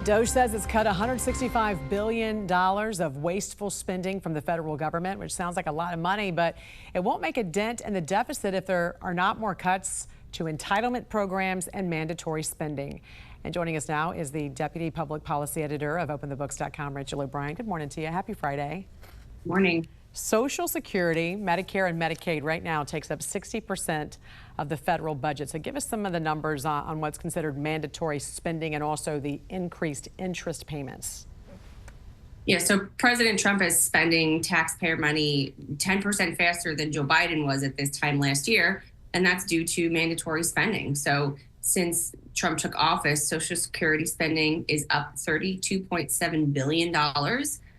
DOGE says it's cut $165 billion of wasteful spending from the federal government, which sounds like a lot of money, but it won't make a dent in the deficit if there are not more cuts to entitlement programs and mandatory spending. And joining us now is the Deputy Public Policy Editor of OpenTheBooks.com, Rachel O'Brien. Good morning to you. Happy Friday. Morning. Social Security, Medicare, and Medicaid right now takes up 60% of the federal budget. So give us some of the numbers on what's considered mandatory spending and also the increased interest payments. Yeah, so President Trump is spending taxpayer money 10% faster than Joe Biden was at this time last year, and that's due to mandatory spending. So since Trump took office, Social Security spending is up $32.7 billion.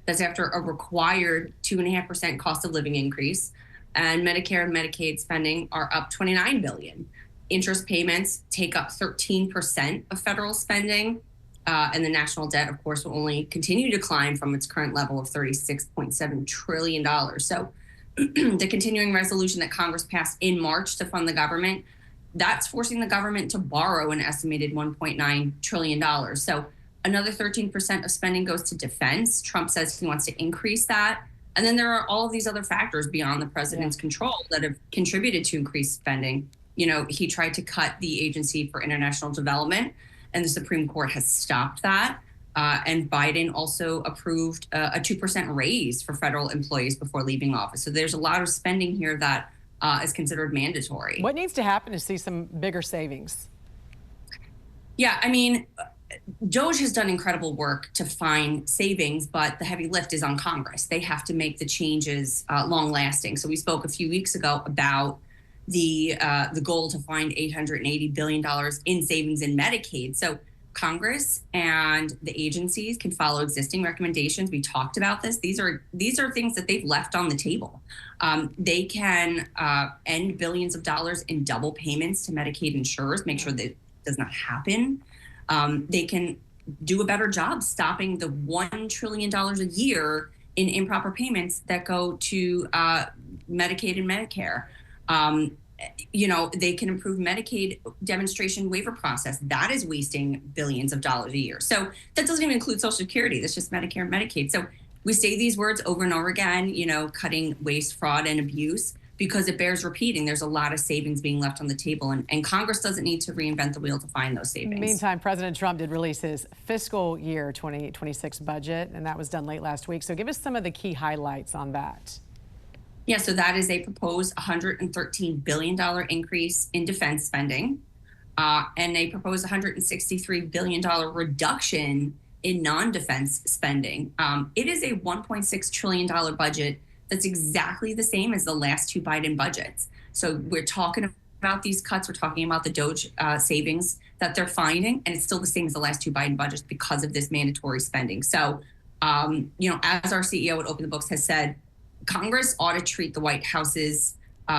That's after a required 2.5% cost of living increase. And Medicare and Medicaid spending are up $29 billion. Interest payments take up 13% of federal spending. And the national debt, of course, will only continue to climb from its current level of $36.7 trillion. So the continuing resolution that Congress passed in March to fund the government, that's forcing the government to borrow an estimated $1.9 trillion. So another 13% of spending goes to defense. Trump says he wants to increase that. And then there are all of these other factors beyond the president's control that have contributed to increased spending. You know, he tried to cut the Agency for International Development, and the Supreme Court has stopped that. And Biden also approved a 2% raise for federal employees before leaving office. So there's a lot of spending here that is considered mandatory. What needs to happen to see some bigger savings? Yeah, I mean, DOGE has done incredible work to find savings, but the heavy lift is on Congress. They have to make the changes long lasting. So we spoke a few weeks ago about the goal to find $880 billion in savings in Medicaid. So Congress and the agencies can follow existing recommendations. We talked about this. These are things that they've left on the table. They can end billions of dollars in double payments to Medicaid insurers, make sure that does not happen. They can do a better job stopping the $1 trillion a year in improper payments that go to Medicaid and Medicare. You know, they can improve Medicaid demonstration waiver process. That is wasting billions of dollars a year. So that doesn't even include Social Security. That's just Medicare and Medicaid. So we say these words over and over again, you know, cutting waste, fraud, and abuse, because it bears repeating. There's a lot of savings being left on the table, and Congress doesn't need to reinvent the wheel to find those savings. Meantime, President Trump did release his fiscal year 2026 budget, and that was done late last week. So give us some of the key highlights on that. Yeah, so that is a proposed $113 billion increase in defense spending, and a proposed $163 billion reduction in non-defense spending. It is a $1.6 trillion budget that's exactly the same as the last two Biden budgets. So we're talking about these cuts. We're talking about the DOGE savings that they're finding, and it's still the same as the last two Biden budgets because of this mandatory spending. So, you know, as our CEO at Open the Books has said, Congress ought to treat the White House's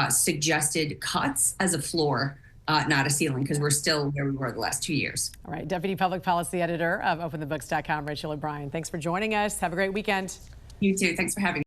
suggested cuts as a floor, not a ceiling, because we're still where we were the last 2 years. All right, Deputy Public Policy Editor of OpenTheBooks.com, Rachel O'Brien. Thanks for joining us. Have a great weekend. You too. Thanks for having me.